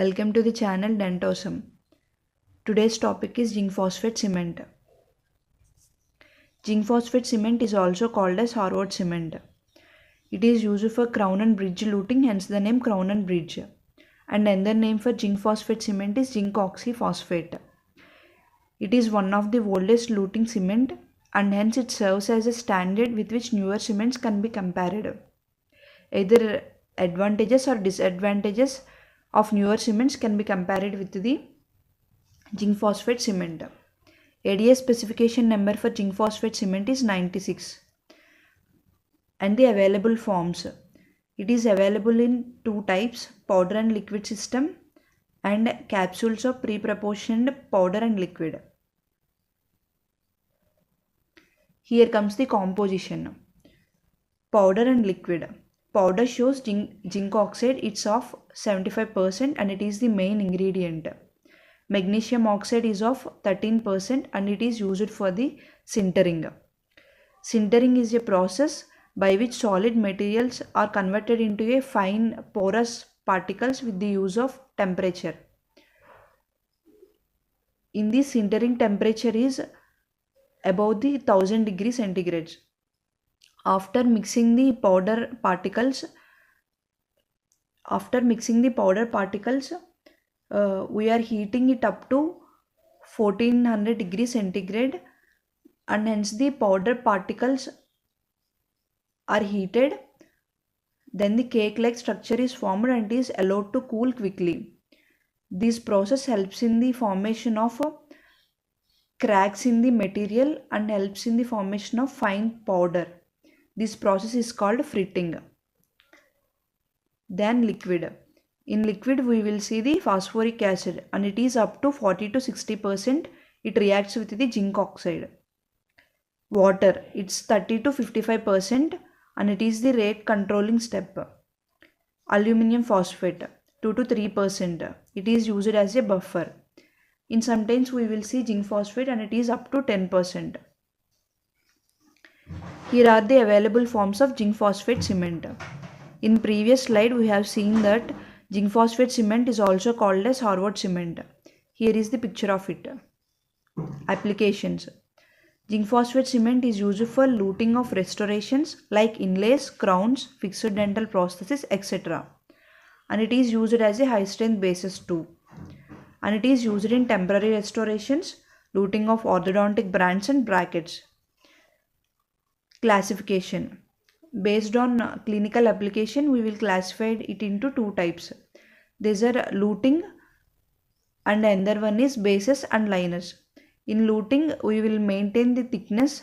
Welcome to the channel Dentowesome. Today's topic is zinc phosphate cement. Zinc phosphate cement is also called as Harvard cement. It is used for crown and bridge looting, hence the name crown and bridge. And another name for zinc phosphate cement is zinc oxyphosphate. It is one of the oldest looting cement and hence it serves as a standard with which newer cements can be compared. Either advantages or disadvantages of newer cements can be compared with the zinc phosphate cement. ADA specification number for zinc phosphate cement is 96. And the available forms. It is available in two types, powder and liquid system and capsules of pre-proportioned powder and liquid. Here comes the composition. Powder and liquid. Powder shows zinc oxide, it's of 75% and it is the main ingredient. Magnesium oxide is of 13% and it is used for the sintering. Sintering is a process by which solid materials are converted into a fine porous particles with the use of temperature. In this sintering temperature is above the 1000 degrees centigrade. After mixing the powder particles, we are heating it up to 1400 degrees centigrade and hence the powder particles are heated. Then the cake-like structure is formed and is allowed to cool quickly. This process helps in the formation of cracks in the material and helps in the formation of fine powder. This process is called fritting. Then liquid. In liquid we will see the phosphoric acid and it is up to 40 to 60%. It reacts with the zinc oxide. Water, it's 30 to 55% and it is the rate controlling step. Aluminium phosphate, 2 to 3%. It is used as a buffer. In sometimes we will see zinc phosphate and it is up to 10%. Here are the available forms of zinc phosphate cement. In previous slide we have seen that zinc phosphate cement is also called as Harvard cement. Here is the picture of it. Applications. Zinc phosphate cement is used for luting of restorations like inlays, crowns, fixed dental prostheses, etc. And it is used as a high strength basis too. And it is used in temporary restorations, luting of orthodontic brands and brackets. Classification. Based on clinical application, we will classify it into two types. These are luting and another one is bases and liners. In luting, we will maintain the thickness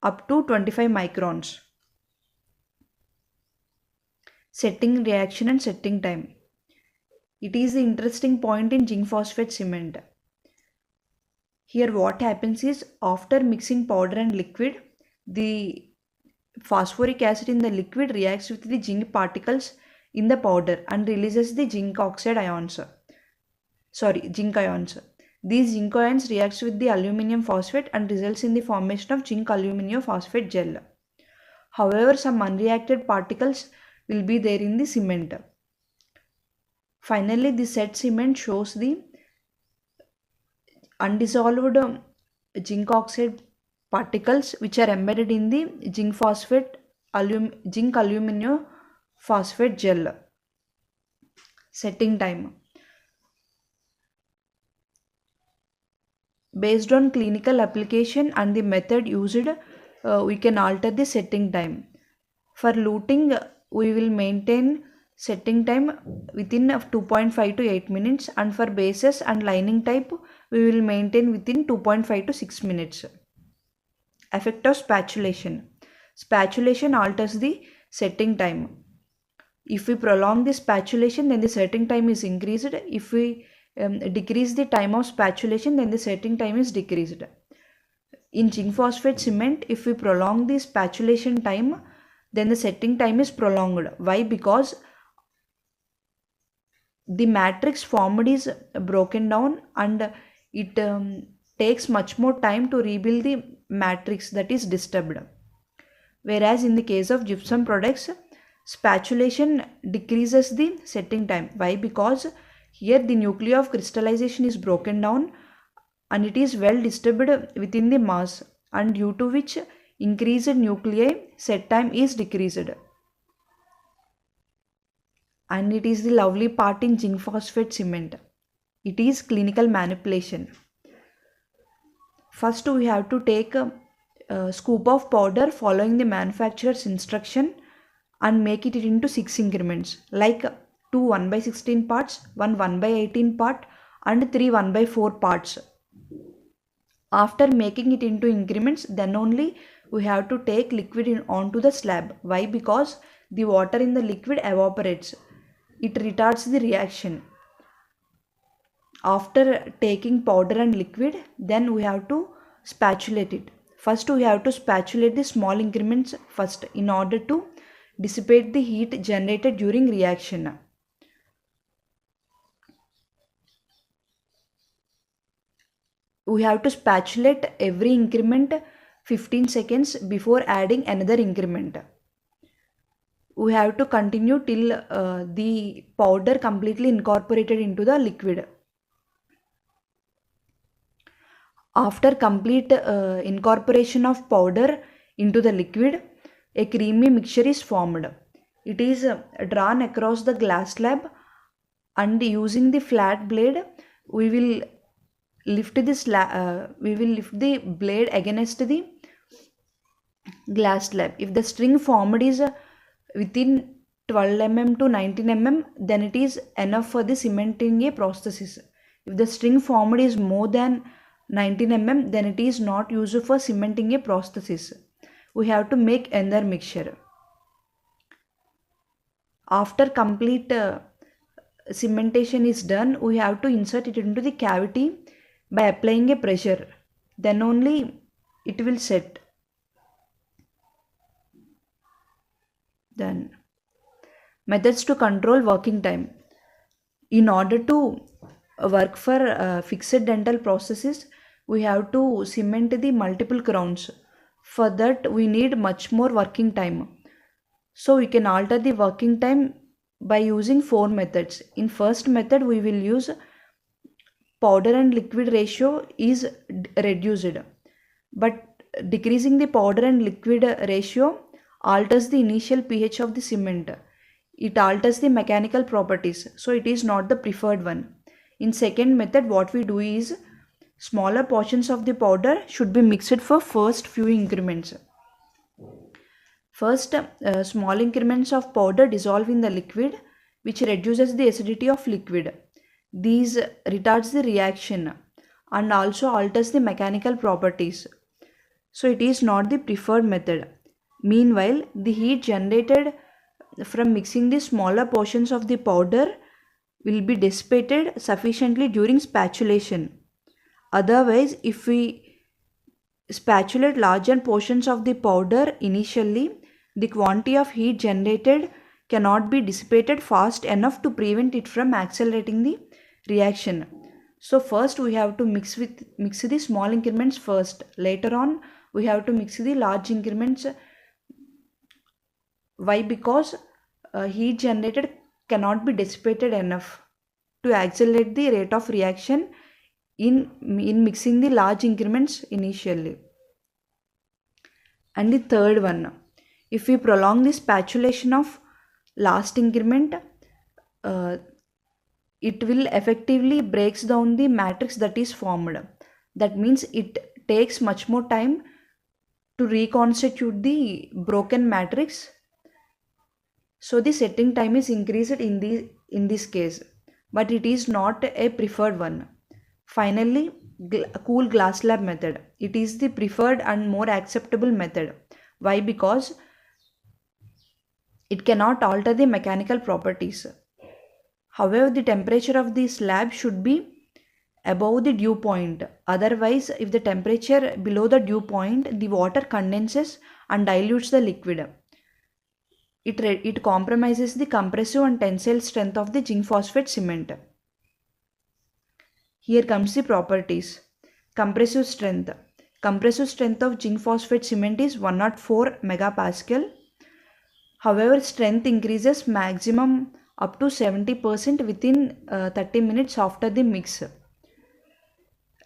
up to 25 microns. Setting reaction and setting time. It is the interesting point in zinc phosphate cement. Here what happens is after mixing powder and liquid, the phosphoric acid in the liquid reacts with the zinc particles in the powder and releases the zinc ions. These zinc ions reacts with the aluminium phosphate and results in the formation of zinc aluminium phosphate gel. However, some unreacted particles will be there in the cement. Finally, the set cement shows the undissolved zinc oxide particles which are embedded in the zinc aluminium phosphate gel. Setting time. Based on clinical application and the method used, we can alter the setting time. For luting, we will maintain setting time within 2.5 to 8 minutes, and for bases and lining type, we will maintain within 2.5 to 6 minutes. Effect of spatulation. Spatulation alters the setting time. If we prolong the spatulation, then the setting time is increased. If we decrease the time of spatulation, then the setting time is decreased. In zinc phosphate cement, if we prolong the spatulation time, then the setting time is prolonged. Why? Because the matrix formed is broken down and it takes much more time to rebuild the matrix that is disturbed. Whereas in the case of gypsum products, spatulation decreases the setting time. Why? Because Here the nuclei of crystallization is broken down and it is well disturbed within the mass, and due to which increased nuclei set time is decreased. And it is the lovely part in zinc phosphate cement. It is clinical manipulation. First we have to take a scoop of powder following the manufacturer's instruction and make it into 6 increments, like 2 1/16 parts, 1 1/18 part and 3 1/4 parts. After making it into increments, then only we have to take liquid onto the slab. Why? Because the water in the liquid evaporates. It retards the reaction. After taking powder and liquid, then we have to spatulate it. First we have to spatulate the small increments first in order to dissipate the heat generated during reaction. We have to spatulate every increment 15 seconds before adding another increment. We have to continue till the powder completely incorporated into the liquid. After complete incorporation of powder into the liquid, a creamy mixture is formed. It is drawn across the glass slab, and using the flat blade, we will lift the blade against the glass slab. If the string formed is within 12 mm to 19 mm, then it is enough for the cementing a prosthesis. If the string formed is more than 19 mm, then it is not used for cementing a prosthesis. We have to make another mixture. After complete cementation is done, we have to insert it into the cavity by applying a pressure. Then only it will set. Then methods to control working time. In order to work for fixed dental processes, we have to cement the multiple crowns. For that we need much more working time. So we can alter the working time by using 4 methods. In first method, we will use powder and liquid ratio is reduced, but decreasing the powder and liquid ratio alters the initial pH of the cement. It alters the mechanical properties, so it is not the preferred one. In second method, what we do is smaller portions of the powder should be mixed for first few increments. First, small increments of powder dissolve in the liquid, which reduces the acidity of liquid. These retards the reaction and also alters the mechanical properties. So it is not the preferred method. Meanwhile, the heat generated from mixing the smaller portions of the powder will be dissipated sufficiently during spatulation. Otherwise, if we spatulate larger portions of the powder initially, the quantity of heat generated cannot be dissipated fast enough to prevent it from accelerating the reaction. So first we have to mix the small increments first. Later on we have to mix the large increments. Why? Because heat generated cannot be dissipated enough to accelerate the rate of reaction in mixing the large increments initially. And the third one, if we prolong the spatulation of last increment, it will effectively breaks down the matrix that is formed. That means it takes much more time to reconstitute the broken matrix. So the setting time is increased in this case, but it is not a preferred one. Finally, cool glass slab method. It is the preferred and more acceptable method. Why? Because it cannot alter the mechanical properties. However, the temperature of the slab should be above the dew point. Otherwise, if the temperature below the dew point, the water condenses and dilutes the liquid. It compromises the compressive and tensile strength of the zinc phosphate cement. Here comes the properties. Compressive strength. Compressive strength of zinc phosphate cement is 104 megapascal. However, strength increases maximum up to 70% within 30 minutes after the mix.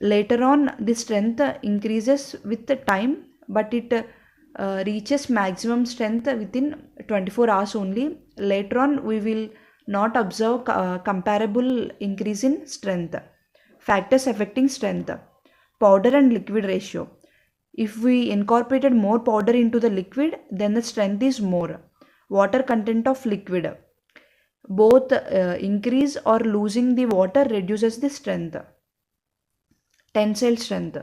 Later on, the strength increases with the time, but it reaches maximum strength within 24 hours only. Later on, we will not observe comparable increase in strength. Factors affecting strength: powder and liquid ratio. If we incorporated more powder into the liquid, then the strength is more. Water content of liquid. Both increase or losing the water reduces the strength. Tensile strength.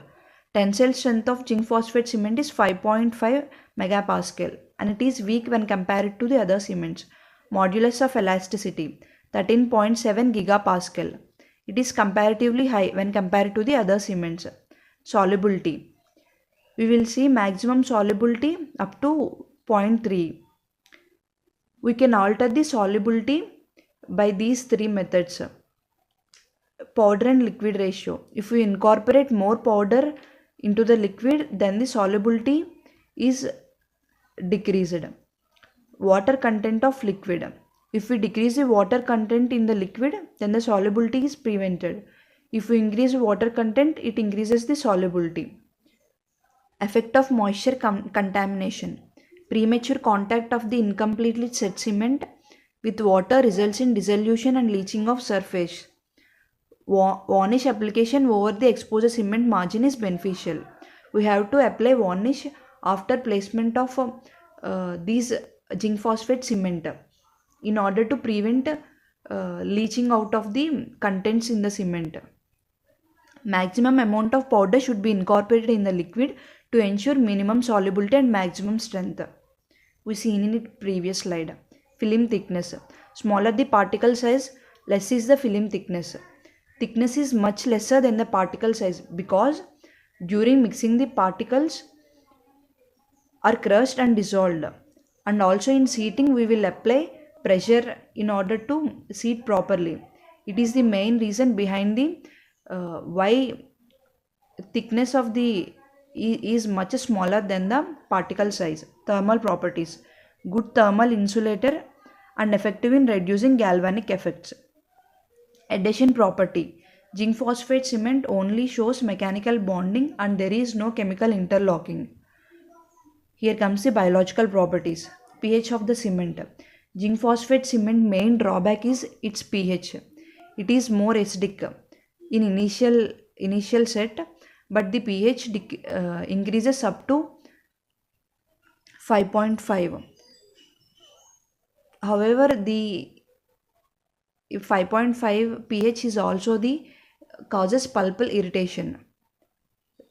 Tensile strength of zinc phosphate cement is 5.5 megapascal and it is weak when compared to the other cements. Modulus of elasticity 13.7 gigapascal. It is comparatively high when compared to the other cements. Solubility. We will see maximum solubility up to 0.3. We can alter the solubility by these three methods. Powder and liquid ratio. If we incorporate more powder into the liquid, then the solubility is decreased. Water content of liquid. If we decrease the water content in the liquid, then the solubility is prevented. If we increase water content, it increases the solubility. Effect of moisture contamination. Premature contact of the incompletely set cement with water results in dissolution and leaching of surface. Varnish application over the exposed cement margin is beneficial. We have to apply varnish after placement of these zinc phosphate cement in order to prevent leaching out of the contents in the cement. Maximum amount of powder should be incorporated in the liquid to ensure minimum solubility and maximum strength. We seen in it previous slide. Film thickness. Smaller the particle size, less is the film thickness. Thickness is much lesser than the particle size because during mixing the particles are crushed and dissolved, and also in seating we will apply pressure in order to seat properly. It is the main reason behind the why thickness of the is much smaller than the particle size. Thermal properties: good thermal insulator and effective in reducing galvanic effects. Adhesion property: zinc phosphate cement only shows mechanical bonding and there is no chemical interlocking. Here comes the biological properties. pH of the cement. Zinc phosphate cement main drawback is its pH. It is more acidic in initial set, but the pH increases up to 5.5. However, the 5.5 pH is also the causes pulpal irritation.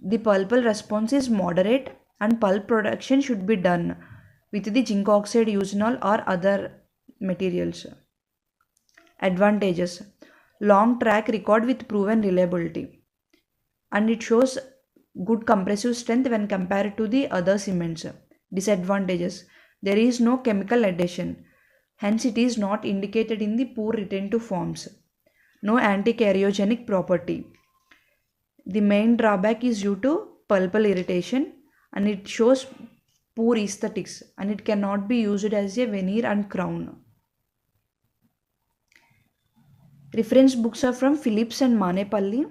The pulpal response is moderate and pulp production should be done with the zinc oxide usinol or other materials. Advantages: long track record with proven reliability, and it shows good compressive strength when compared to the other cements. Disadvantages: there is no chemical adhesion, hence it is not indicated in the poor retentive forms. No anti-karyogenic property. The main drawback is due to pulpal irritation and it shows poor aesthetics and it cannot be used as a veneer and crown. Reference books are from Phillips and Manepalli.